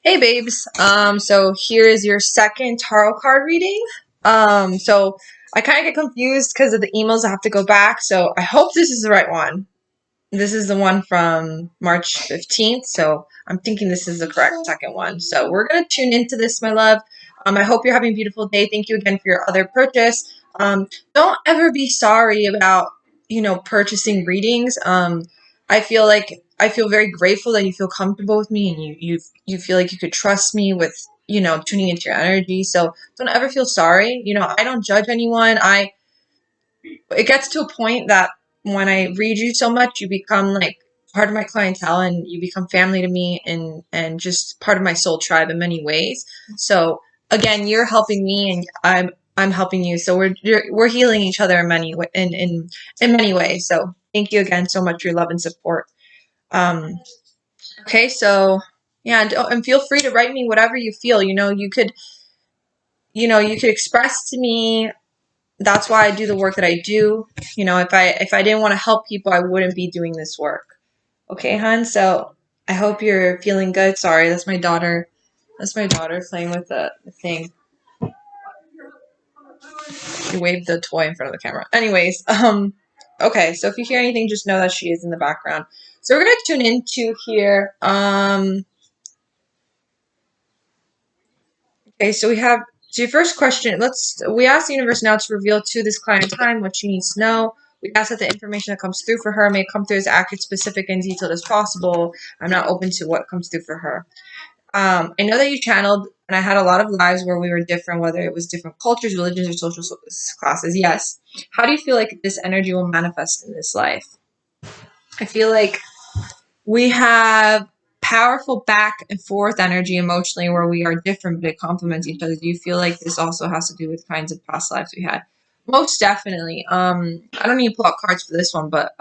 Hey babes. So here is your second tarot card reading. So I kind of get confused because of the emails I have to go back. So I hope this is the right one. This is the one from March 15th. So I'm thinking this is the correct second one. So we're gonna tune into this, my love. I hope you're having a beautiful day. Thank you again for your other purchase. Don't ever be sorry about, purchasing readings. I feel very grateful that you feel comfortable with me and you feel like you could trust me with, tuning into your energy. So don't ever feel sorry. I don't judge anyone. It gets to a point that when I read you so much, you become like part of my clientele and you become family to me and just part of my soul tribe in many ways. So again, you're helping me and I'm helping you. So we're healing each other in in many ways. So thank you again so much for your love and support. Um, okay, so yeah, and feel free to write me whatever you feel. You could express to me. That's why I do the work that I do. If I didn't want to help people, I wouldn't be doing this work. Okay, hon. So I hope you're feeling good. Sorry, that's my daughter. That's my daughter playing with the thing. She waved the toy in front of the camera. Anyways, okay. So if you hear anything, just know that she is in the background. So we're gonna tune into here. Okay, so your first question. We ask the universe now to reveal to this client time what she needs to know. We ask that the information that comes through for her may come through as accurate, specific, and detailed as possible. I'm not open to what comes through for her. I know that you channeled, and I had a lot of lives where we were different, whether it was different cultures, religions, or social classes. Yes. How do you feel like this energy will manifest in this life? I feel like we have powerful back and forth energy emotionally where we are different but it complements each other. Do you feel like this also has to do with kinds of past lives we had? Most definitely. I don't need to pull out cards for this one, but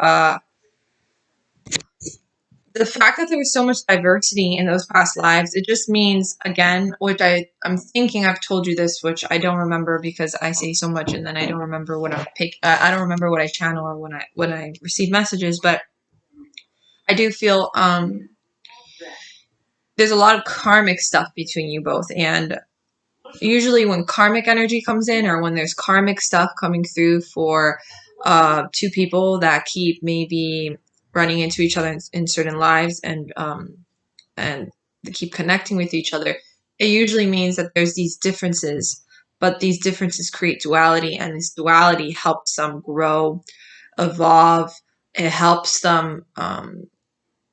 the fact that there was so much diversity in those past lives, it just means, again, which I'm thinking I've told you this, which I don't remember because I say so much and then I don't remember what I don't remember what I channel or when I receive messages, but I do feel there's a lot of karmic stuff between you both. And usually when karmic energy comes in or when there's karmic stuff coming through for two people that keep maybe running into each other in certain lives and they keep connecting with each other, it usually means that there's these differences, but these differences create duality, and this duality helps them grow, evolve. It helps them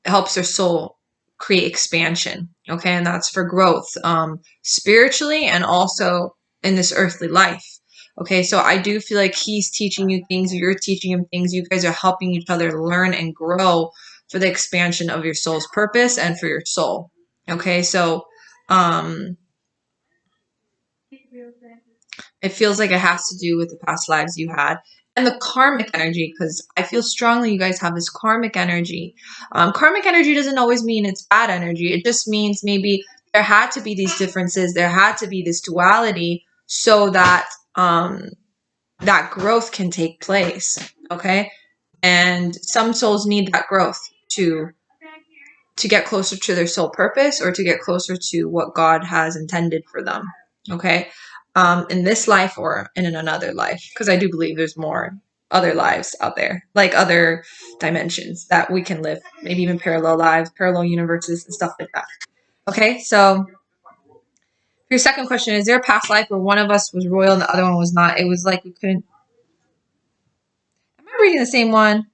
helps their soul create expansion. Okay, and that's for growth, spiritually and also in this earthly life. Okay, so I do feel like he's teaching you things, you're teaching him things, you guys are helping each other learn and grow for the expansion of your soul's purpose and for your soul. Okay, so it feels like it has to do with the past lives you had and the karmic energy, because I feel strongly you guys have this karmic energy. Karmic energy doesn't always mean it's bad energy. It just means maybe there had to be these differences. There had to be this duality so that that growth can take place. Okay, and some souls need that growth to get closer to their soul purpose or to get closer to what God has intended for them. Okay. In this life or in another life, because I do believe there's more other lives out there, like other dimensions that we can live, maybe even parallel lives, parallel universes, and stuff like that. Okay. So your second question, is there a past life where one of us was royal and the other one was not? It was like we couldn't. Am I reading the same one?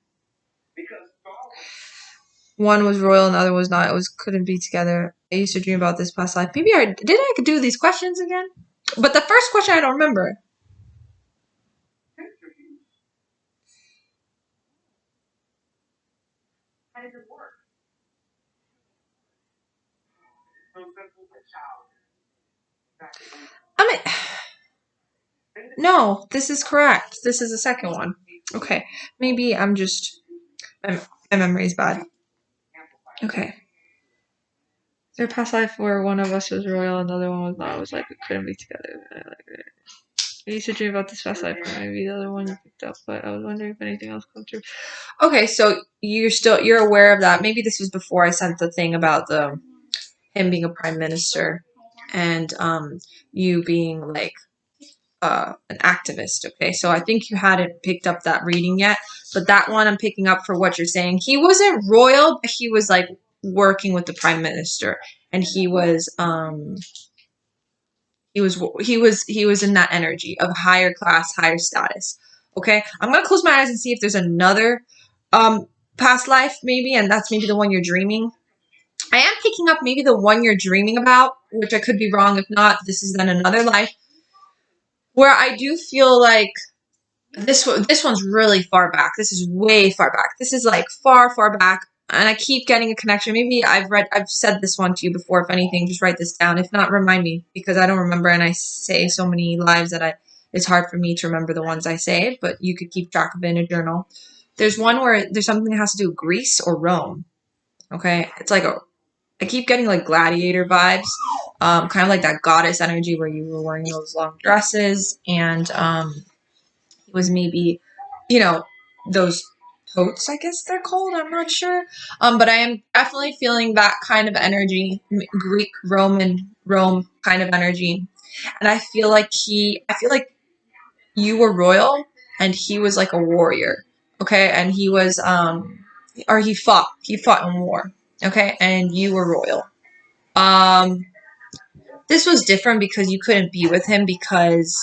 One was royal and the other was not. It was couldn't be together. I used to dream about this past life. Maybe I could do these questions again. But the first question I don't remember. I mean, no, this is correct. This is the second one. Okay, maybe my memory's bad. Okay. Is there a past life where one of us was royal and the other one was not? It was like we couldn't be together. I used to dream about this past life, or maybe the other one you picked up, but I was wondering if anything else comes through. Okay, so you're aware of that. Maybe this was before I sent the thing about him being a prime minister and you being like an activist. Okay, so I think you hadn't picked up that reading yet, but that one I'm picking up for what you're saying. He wasn't royal, but he was like working with the prime minister, and he was in that energy of higher class, higher status. Okay, I'm gonna close my eyes and see if there's another um past life maybe, and that's maybe the one you're dreaming. I am picking up maybe the one you're dreaming about, which I could be wrong. If not, this is then another life where I do feel like this one's really far back. This is way far back. This is like far, far back. And I keep getting a connection. Maybe I've said this one to you before. If anything, just write this down. If not, remind me because I don't remember. And I say so many lives that it's hard for me to remember the ones I say, but you could keep track of it in a journal. There's one where there's something that has to do with Greece or Rome. Okay. It's like I keep getting like gladiator vibes. Kind of like that goddess energy where you were wearing those long dresses and, it was maybe, you know, those totes, I guess they're called. I'm not sure. But I am definitely feeling that kind of energy, Greek, Rome kind of energy. And I feel like you were royal and he was like a warrior. Okay. And he was, or he fought in war. Okay. And you were royal. Um, this was different because you couldn't be with him because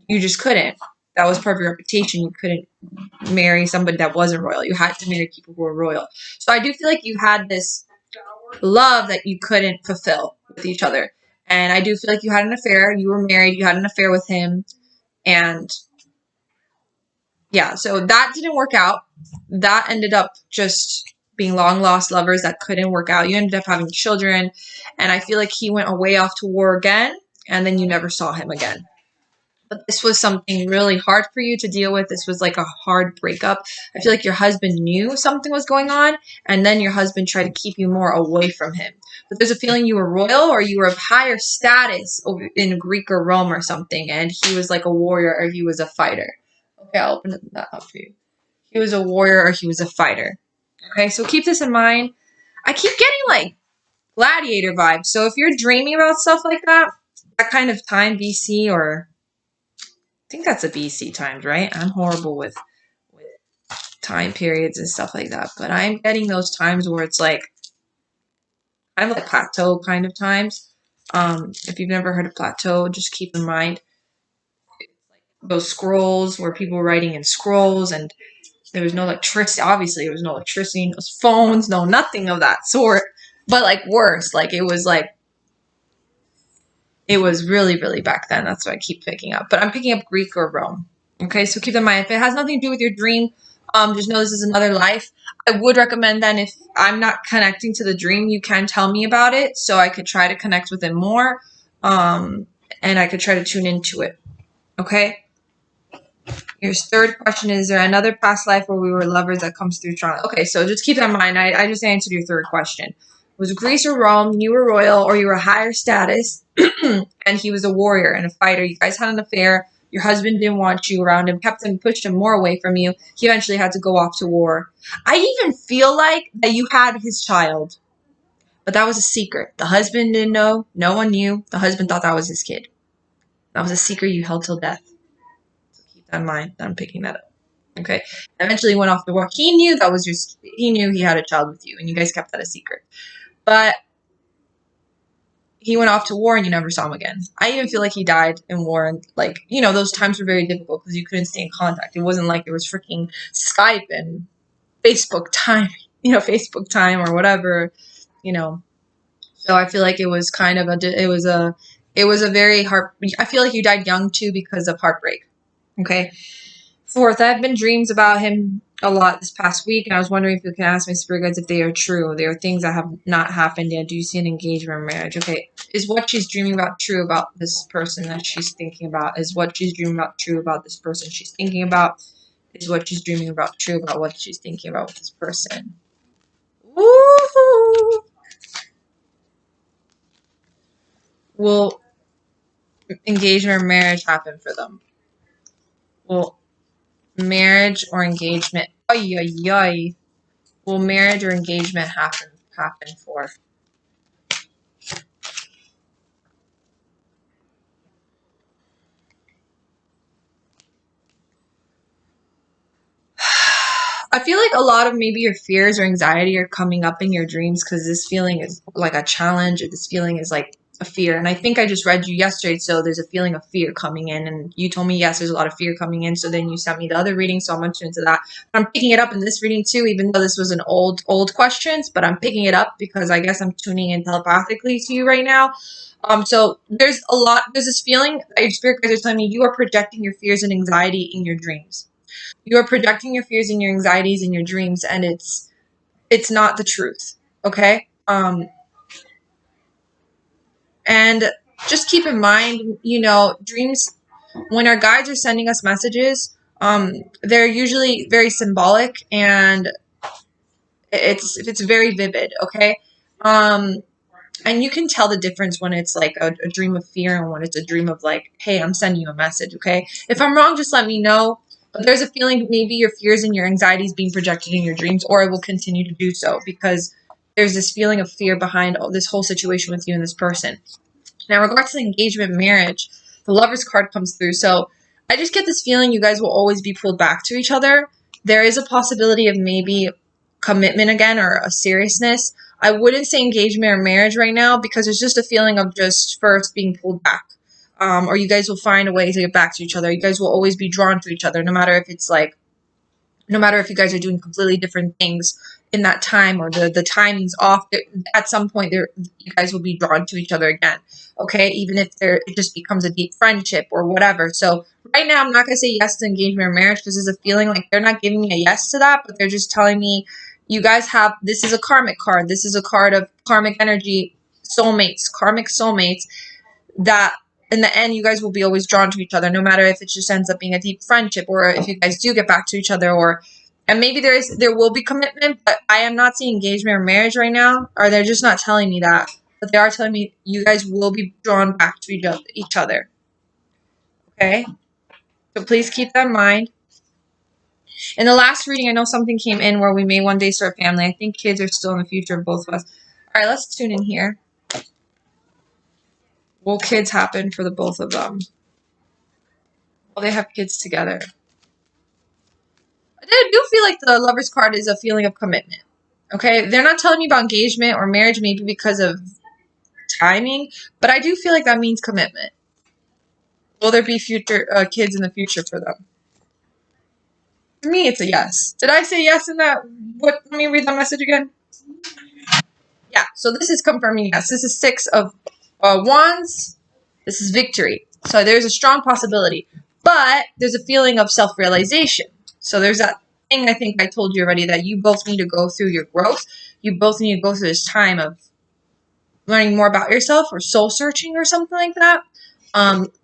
you just couldn't. That was part of your reputation. You couldn't marry somebody that wasn't royal. You had to marry people who were royal. So I do feel like you had this love that you couldn't fulfill with each other. And I do feel like you had an affair. You were married. You had an affair with him. And yeah, so that didn't work out. That ended up just being long lost lovers that couldn't work out. You ended up having children. And I feel like he went away off to war again. And then you never saw him again. But this was something really hard for you to deal with. This was like a hard breakup. I feel like your husband knew something was going on, and then your husband tried to keep you more away from him. But there's a feeling you were royal or you were of higher status in Greek or Rome or something, and he was like a warrior or he was a fighter. Okay, I'll open that up for you. He was a warrior or he was a fighter. Okay, so keep this in mind. I keep getting like gladiator vibes. So if you're dreaming about stuff like that, that kind of time, BC or I think that's a BC times, right? I'm horrible with time periods and stuff like that, but I'm getting those times where it's like kind of like plateau kind of times. If you've never heard of plateau, just keep in mind those scrolls where people were writing in scrolls and there was no electricity. Obviously, there was no electricity, no phones, no nothing of that sort. But like worse, it was really, really back then. That's what I keep picking up. But I'm picking up Greek or Rome. Okay, so keep that in mind. If it has nothing to do with your dream, just know this is another life. I would recommend then if I'm not connecting to the dream, you can tell me about it so I could try to connect with it more. And I could try to tune into it. Okay? Your third question is there another past life where we were lovers that comes through trauma? Okay, so just keep that in mind. I just answered your third question. Was Greece or Rome, you were royal or you were higher status, and he was a warrior and a fighter. You guys had an affair. Your husband didn't want you around him, kept him, pushed him more away from you. He eventually had to go off to war. I even feel like that you had his child, but that was a secret. The husband didn't know. No one knew. The husband thought that was his kid. That was a secret you held till death. So keep that in mind. I'm picking that up. Okay. Eventually went off to war. He knew he knew he had a child with you, and you guys kept that a secret. But he went off to war and you never saw him again. I even feel like he died in war. And like, those times were very difficult because you couldn't stay in contact. It wasn't like there was freaking Skype and Facebook time, Facebook time or whatever, you know. So I feel like it was kind of it was a very I feel like you died young too because of heartbreak. Okay. Fourth, I've been dreams about him a lot this past week, and I was wondering if you can ask my spirit guides if they are true. They are things that have not happened yet. Do you see an engagement or marriage? Okay. Is what she's dreaming about true about this person that she's thinking about? Is what she's dreaming about true about this person she's thinking about? Is what she's dreaming about true about what she's thinking about with this person? Woohoo! Will engagement or marriage happen for them? Will marriage or engagement? Ay, ay, ay. Will marriage or engagement happen for I feel like a lot of maybe your fears or anxiety are coming up in your dreams because this feeling is like a challenge, or this feeling is like a fear. And I think I just read you yesterday, so there's a feeling of fear coming in, and you told me yes, there's a lot of fear coming in. So then you sent me the other reading, so I'm gonna tune into that. I'm picking it up in this reading too, even though this was an old questions, but I'm picking it up because I guess I'm tuning in telepathically to you right now. So there's this feeling that your spirit guides are telling me you are projecting your fears and anxiety in your dreams. You are projecting your fears and your anxieties in your dreams, and it's not the truth. Okay. And just keep in mind, dreams, when our guides are sending us messages, they're usually very symbolic, and it's very vivid. Okay. And you can tell the difference when it's like a dream of fear and when it's a dream of like, hey, I'm sending you a message. Okay. If I'm wrong, just let me know. But there's a feeling maybe your fears and your anxieties being projected in your dreams, or it will continue to do so because there's this feeling of fear behind this whole situation with you and this person. Now, in regards to engagement marriage, the Lover's card comes through. So I just get this feeling you guys will always be pulled back to each other. There is a possibility of maybe commitment again, or a seriousness. I wouldn't say engagement or marriage right now because there's just a feeling of just first being pulled back. Or you guys will find a way to get back to each other. You guys will always be drawn to each other, no matter if it's like, no matter if you guys are doing completely different things in that time, or the timing's off, at some point there you guys will be drawn to each other again. Okay, even if it just becomes a deep friendship or whatever. So right now I'm not going to say yes to engagement or marriage because there's a feeling like they're not giving me a yes to that, but they're just telling me you guys have, this is a karmic card, this is a card of karmic energy, soulmates, karmic soulmates, that in the end you guys will be always drawn to each other, no matter if it just ends up being a deep friendship, or if you guys do get back to each other, or and maybe there will be commitment, but I am not seeing engagement or marriage right now, or they're just not telling me that, but they are telling me you guys will be drawn back to each other. Okay, so please keep that in mind. In the last reading, I know something came in where we may one day start a family. I think kids are still in the future of both of us. All right, let's tune in here. Will kids happen for the both of them? Will they have kids together? I do feel like the Lover's card is a feeling of commitment. Okay, they're not telling me about engagement or marriage, maybe because of timing, but I do feel like that means commitment. Will there be future kids in the future for them? For me, it's a yes. Did I say yes in that? What? Let me read that message again. Yeah. So this is confirming yes. This is Six of Wands. This is victory. So there's a strong possibility, but there's a feeling of self-realization. So there's that thing I think I told you already, that you both need to go through your growth. You both need to go through this time of learning more about yourself, or soul searching, or something like that.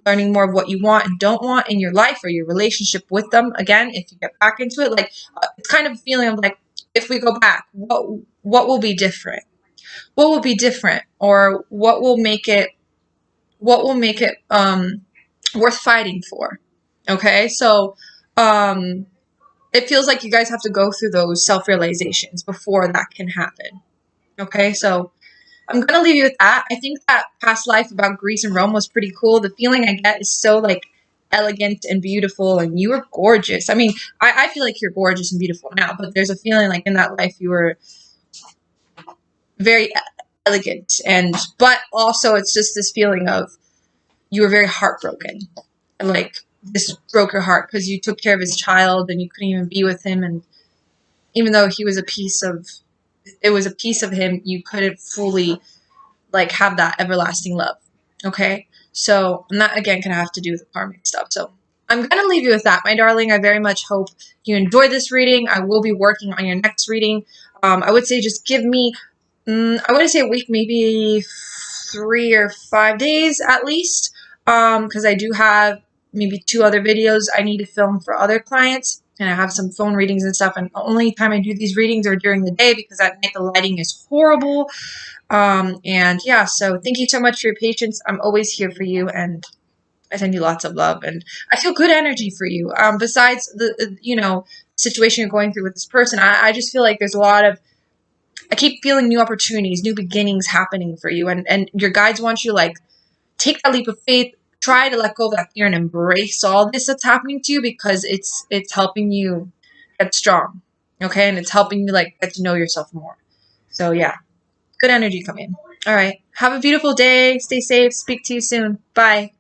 Learning more of what you want and don't want in your life, or your relationship with them. Again, if you get back into it, like it's kind of a feeling of like, if we go back, what will be different? What will be different, or what will make it worth fighting for? Okay, so it feels like you guys have to go through those self-realizations before that can happen. Okay, so I'm going to leave you with that. I think that past life about Greece and Rome was pretty cool. The feeling I get is so like elegant and beautiful, and you were gorgeous. I mean, I feel like you're gorgeous and beautiful now, but there's a feeling like in that life you were very elegant, but also it's just this feeling of you were very heartbroken, and like this broke your heart because you took care of his child and you couldn't even be with him, and even though he was a piece of him, you couldn't fully like have that everlasting love. Okay, so and that again can have to do with the karmic stuff. So I'm gonna leave you with that, my darling. I very much hope you enjoyed this reading. I will be working on your next reading. I would say just give me I wouldn't say a week, maybe 3 or 5 days at least, because I do have maybe 2 other videos I need to film for other clients, and I have some phone readings and stuff, and the only time I do these readings are during the day because at night the lighting is horrible. And yeah, so thank you so much for your patience. I'm always here for you, and I send you lots of love, and I feel good energy for you. Besides the situation you're going through with this person, I just feel like there's a lot of, I keep feeling new opportunities, new beginnings happening for you, and your guides want you to like take that leap of faith, try to let go of that fear and embrace all this that's happening to you, because it's helping you get strong. Okay, and it's helping you like get to know yourself more. So yeah, good energy coming. All right. Have a beautiful day. Stay safe. Speak to you soon. Bye.